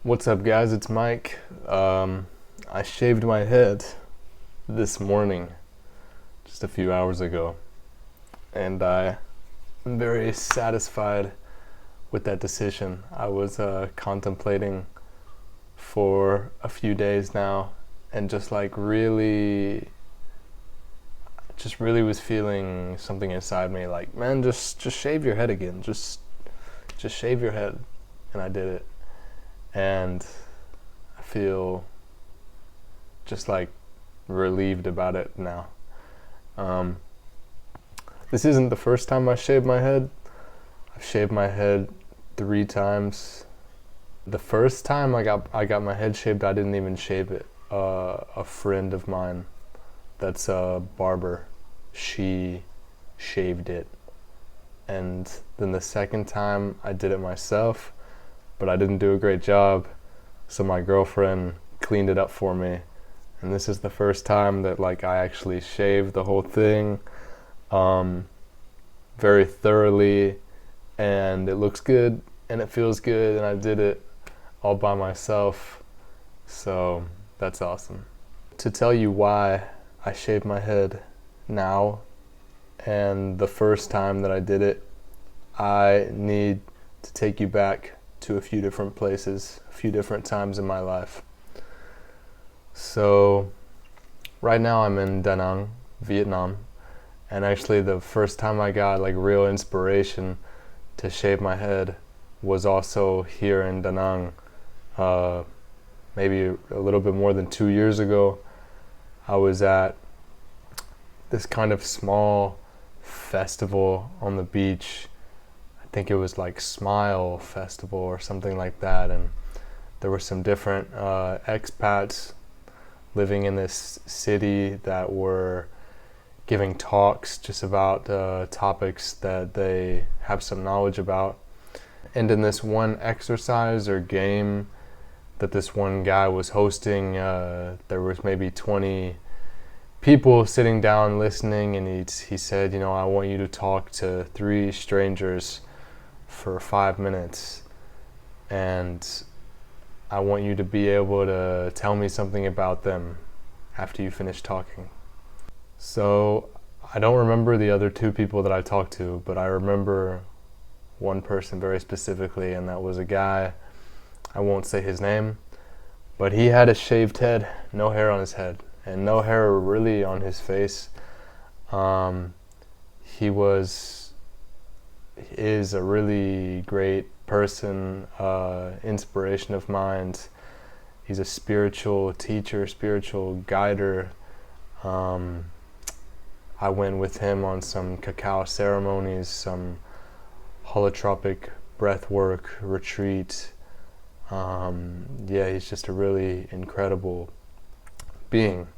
What's up, guys? It's Mike. I shaved my head this morning, just a few hours ago, and I'm very satisfied with that decision. I was contemplating for a few days now, and just really was feeling something inside me, like, man, just shave your head again. Just shave your head, and I did it, and I feel just like relieved about it now. Um, this isn't the first time I shaved my head. I've shaved my head 3 times. The first time I got my head shaved, I didn't even shave it. A friend of mine that's a barber, she shaved it. And then the second time I did it myself, but I didn't do a great job, so my girlfriend cleaned it up for me. And this is the first time that I actually shaved the whole thing very thoroughly, and it looks good and it feels good, and I did it all by myself, so that's awesome. To tell you why I shaved my head now and the first time that I did it, I need to take you back to a few different places, a few different times in my life. So right now I'm in Da Nang, Vietnam, and actually the first time I got real inspiration to shave my head was also here in Da Nang. Maybe a little bit more than 2 years ago, I was at this kind of small festival on the beach. I think it was Smile Festival or something like that, and there were some different expats living in this city that were giving talks just about topics that they have some knowledge about. And in this one exercise or game that this one guy was hosting, there was maybe 20 people sitting down listening, and he said, I want you to talk to 3 strangers for 5 minutes, and I want you to be able to tell me something about them after you finish talking. So I don't remember the other 2 people that I talked to, but I remember one person very specifically, and that was a guy. I won't say his name, but he had a shaved head, no hair on his head, and no hair really on his face. He is a really great person, inspiration of mine. He's a spiritual teacher, spiritual guider. I went with him on some cacao ceremonies, some holotropic breathwork retreat. He's just a really incredible being.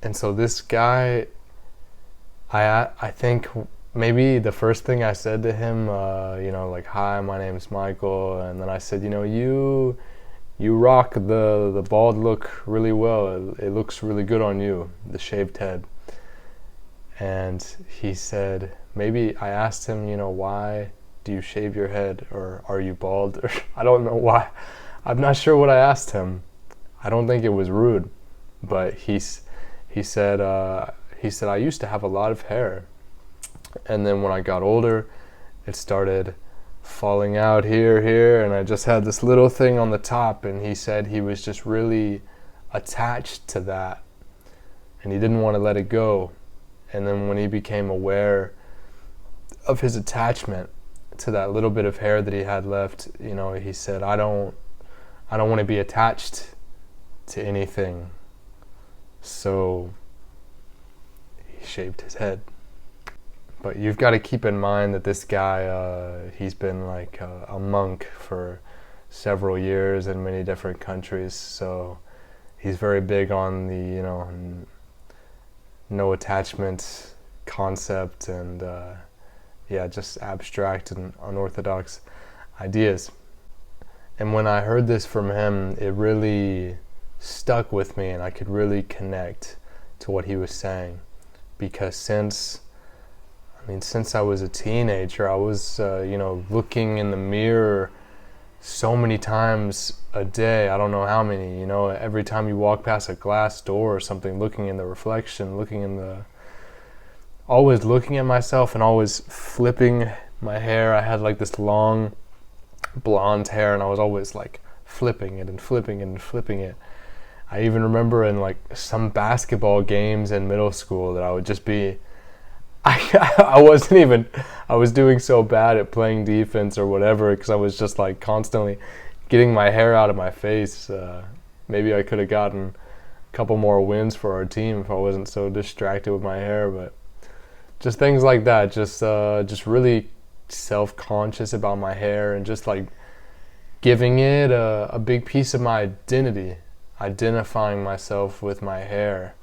And so this guy, I think maybe the first thing I said to him, hi, my name's Michael, and then I said, you rock the bald look really well. It looks really good on you, the shaved head. And he said, maybe I asked him, why do you shave your head, or are you bald? Or I don't know why. I'm not sure what I asked him. I don't think it was rude, but he said I used to have a lot of hair, and then when I got older, it started falling out here, and I just had this little thing on the top, and he said he was just really attached to that, and he didn't want to let it go. And then when he became aware of his attachment to that little bit of hair that he had left, he said, I don't want to be attached to anything. So he shaved his head. But you've got to keep in mind that this guy, he's been a monk for several years in many different countries, so he's very big on the no attachment concept, and just abstract and unorthodox ideas. And when I heard this from him, it really stuck with me, and I could really connect to what he was saying, because since I was a teenager, I was looking in the mirror so many times a day. I don't know how many, you know, every time you walk past a glass door or something, looking in the reflection, always looking at myself and always flipping my hair. I had like this long blonde hair and I was always like flipping it and flipping it and flipping it. I even remember in like some basketball games in middle school that I would just be, I was doing so bad at playing defense or whatever because I was just like constantly getting my hair out of my face. Maybe I could have gotten a couple more wins for our team if I wasn't so distracted with my hair, but just things like that, just really self-conscious about my hair and just like giving it a big piece of my identity, identifying myself with my hair.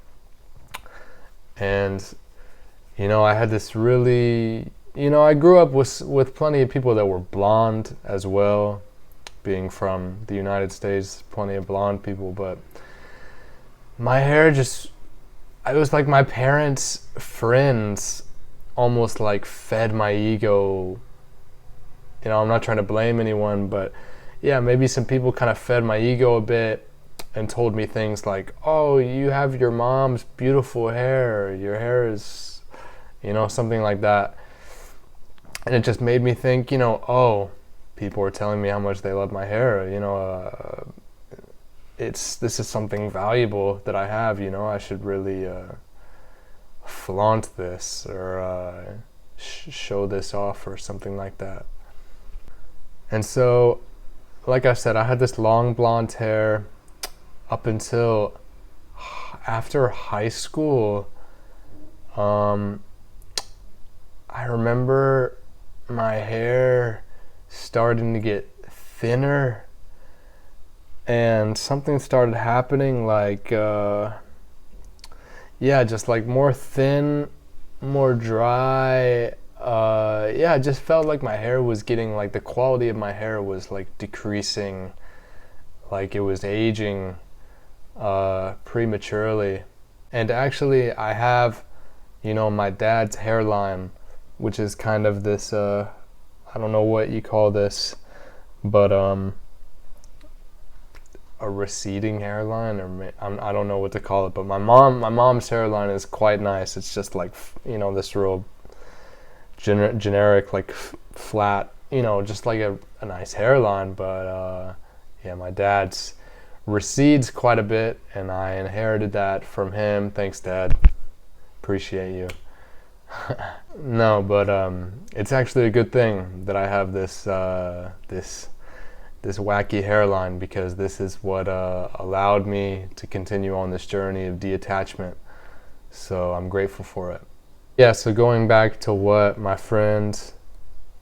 And you know, I had this really, you know, I grew up with plenty of people that were blonde as well, being from the United States, plenty of blonde people, but my hair just, it was like my parents' friends almost like fed my ego. You know, I'm not trying to blame anyone, but yeah, maybe some people kind of fed my ego a bit and told me things like, oh, you have your mom's beautiful hair, your hair is, you know, something like that. And it just made me think, you know, oh, people are telling me how much they love my hair, you know, this is something valuable that I have, you know, I should really flaunt this or show this off or something like that. And so, like I said, I had this long blonde hair up until after high school. I remember my hair starting to get thinner and something started happening like, just like more thin, more dry. It just felt like my hair was getting, like the quality of my hair was like decreasing, like it was aging prematurely. And actually I have, you know, my dad's hairline, which is kind of this, I don't know what you call this, but a receding hairline, or I don't know what to call it, but my mom's hairline is quite nice. It's just like, you know, this real generic, like flat, you know, just like a nice hairline, but my dad's recedes quite a bit, and I inherited that from him. Thanks, Dad. Appreciate you. No, but it's actually a good thing that I have this wacky hairline, because this is what allowed me to continue on this journey of detachment. So I'm grateful for it. Yeah, so going back to what my friend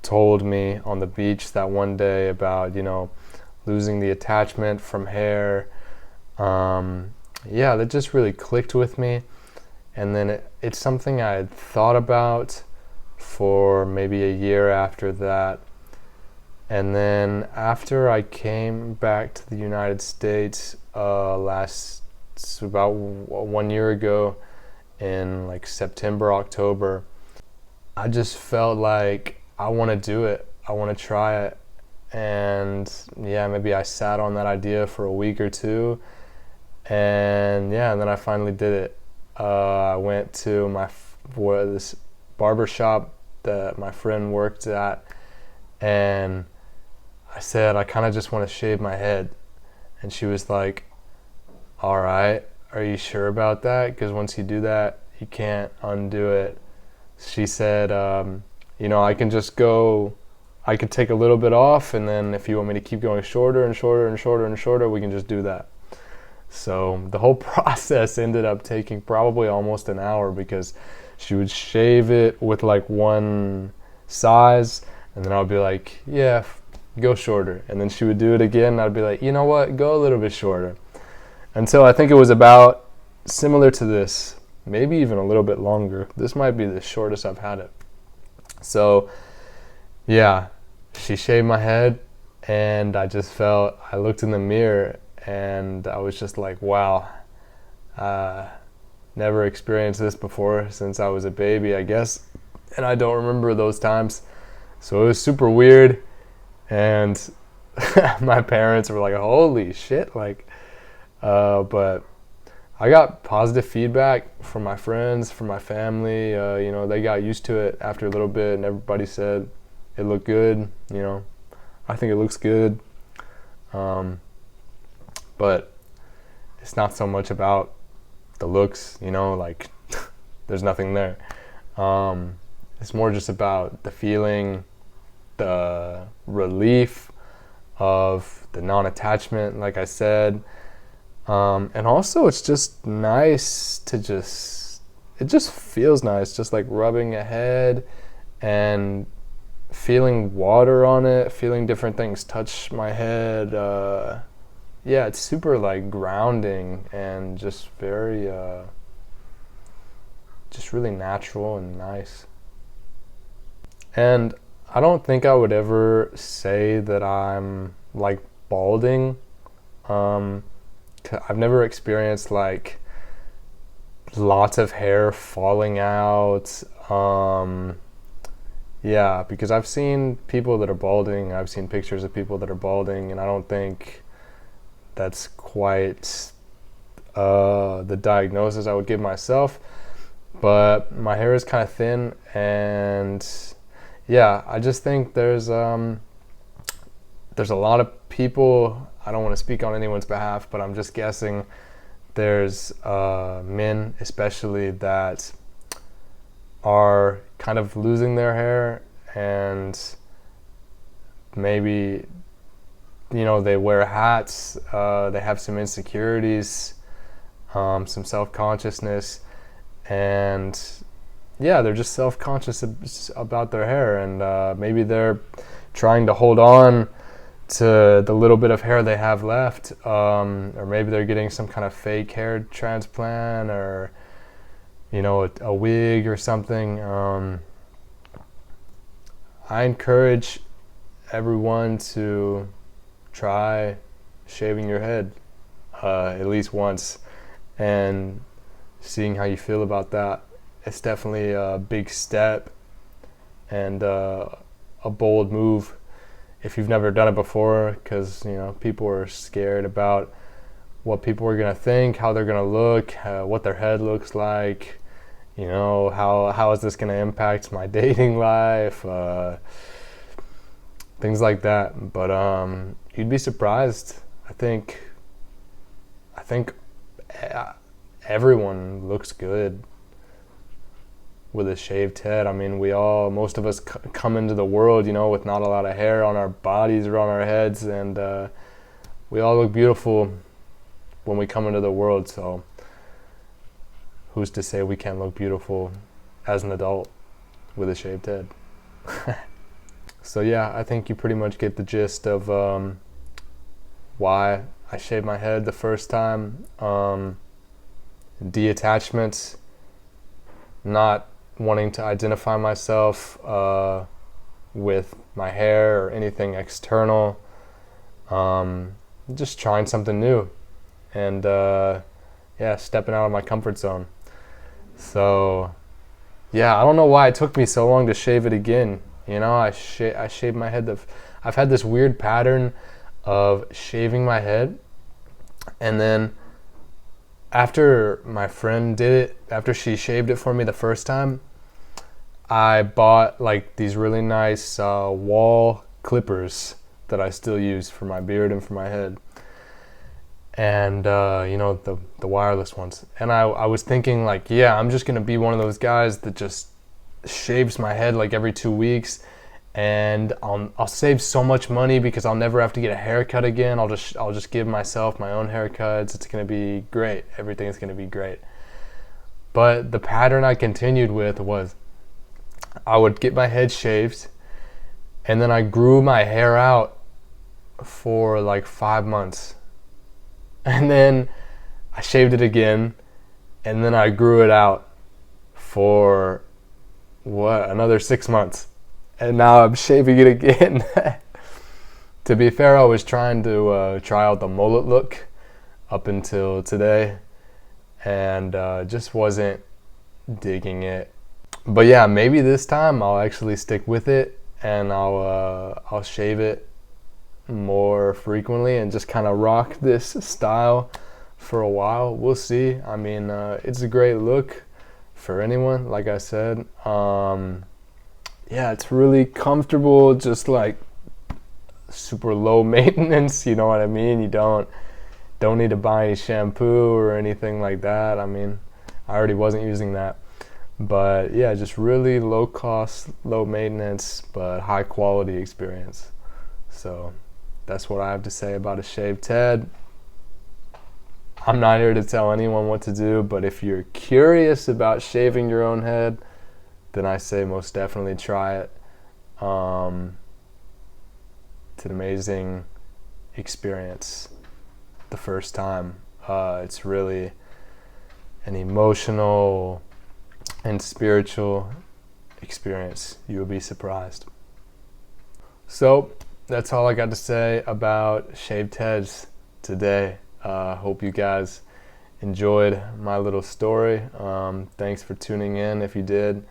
told me on the beach that one day about, you know, losing the attachment from hair, that just really clicked with me. And then it's something I had thought about for maybe a year after that. And then after I came back to the United States about 1 year ago, in like September, October, I just felt like I want to do it. I want to try it. And maybe I sat on that idea for a week or two. And then I finally did it. I went to this barber shop that my friend worked at, and I said, I kind of just want to shave my head. And she was like, all right, are you sure about that? Because once you do that, you can't undo it. She said, I can just I could take a little bit off, and then if you want me to keep going shorter and shorter and shorter and shorter, we can just do that. So the whole process ended up taking probably almost an hour, because she would shave it with like one size, and then I'll be like, yeah, go shorter. And then she would do it again, and I'd be like, you know what, go a little bit shorter. And so I think it was about similar to this, maybe even a little bit longer. This might be the shortest I've had it. So she shaved my head, and I looked in the mirror, and I was just like, wow, never experienced this before since I was a baby, I guess. And I don't remember those times. So it was super weird. And my parents were like, holy shit, like, but I got positive feedback from my friends, from my family. You know, they got used to it after a little bit, and everybody said it looked good. You know, I think it looks good. But it's not so much about the looks, you know, like there's nothing there. It's more just about the feeling, the relief of the non-attachment, like I said. And also it's just nice to it just feels nice, just like rubbing a head and feeling water on it, feeling different things touch my head. Yeah, it's super like grounding and just very, just really natural and nice. And I don't think I would ever say that I'm like balding. I've never experienced like lots of hair falling out. Yeah, because I've seen people that are balding. I've seen pictures of people that are balding, and I don't think that's quite the diagnosis I would give myself. But my hair is kind of thin, and yeah, I just think there's a lot of people. I don't want to speak on anyone's behalf, but I'm just guessing there's men especially that are kind of losing their hair, and maybe, you know, they wear hats, they have some insecurities, some self-consciousness, and yeah, they're just self-conscious about their hair, and maybe they're trying to hold on to the little bit of hair they have left, or maybe they're getting some kind of fake hair transplant, or, you know, a wig or something. I encourage everyone to try shaving your head at least once and seeing how you feel about that. It's definitely a big step and a bold move if you've never done it before, because, you know, people are scared about what people are going to think, how they're going to look, what their head looks like, you know, how is this going to impact my dating life, things like that. But you'd be surprised. I think everyone looks good with a shaved head. I mean, most of us come into the world, you know, with not a lot of hair on our bodies or on our heads, and we all look beautiful when we come into the world. So who's to say we can't look beautiful as an adult with a shaved head? So yeah, I think you pretty much get the gist of why I shaved my head the first time. Detachment, not wanting to identify myself with my hair or anything external, just trying something new, and yeah, stepping out of my comfort zone. So yeah, I don't know why it took me so long to shave it again. You know, I shaved my head. I've had this weird pattern of shaving my head, and then after my friend did it, after she shaved it for me the first time, I bought like these really nice wall clippers that I still use for my beard and for my head, and you know, the wireless ones. And I was thinking, like, yeah, I'm just gonna be one of those guys that just shaves my head like every 2 weeks, and I'll save so much money because I'll never have to get a haircut again. I'll just give myself my own haircuts. It's gonna be great. Everything's gonna be great. But the pattern I continued with was I would get my head shaved, and then I grew my hair out for like 5 months, and then I shaved it again, and then I grew it out for another 6 months, and now I'm shaving it again. To be fair, I was trying to try out the mullet look up until today, and just wasn't digging it. But yeah, maybe this time I'll actually stick with it, and I'll shave it more frequently and just kind of rock this style for a while. We'll see. I mean, it's a great look for anyone, like I said. Yeah, it's really comfortable, just like super low maintenance, you know what I mean? You don't need to buy any shampoo or anything like that. I mean, I already wasn't using that. But yeah, just really low cost, low maintenance, but high quality experience. So that's what I have to say about a shaved head. I'm not here to tell anyone what to do, but if you're curious about shaving your own head, then I say most definitely try it. It's an amazing experience the first time. It's really an emotional and spiritual experience. You will be surprised. So that's all I got to say about shaved heads today. Hope you guys enjoyed my little story. Thanks for tuning in if you did.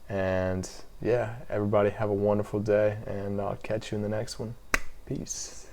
And yeah, everybody have a wonderful day, and I'll catch you in the next one. Peace.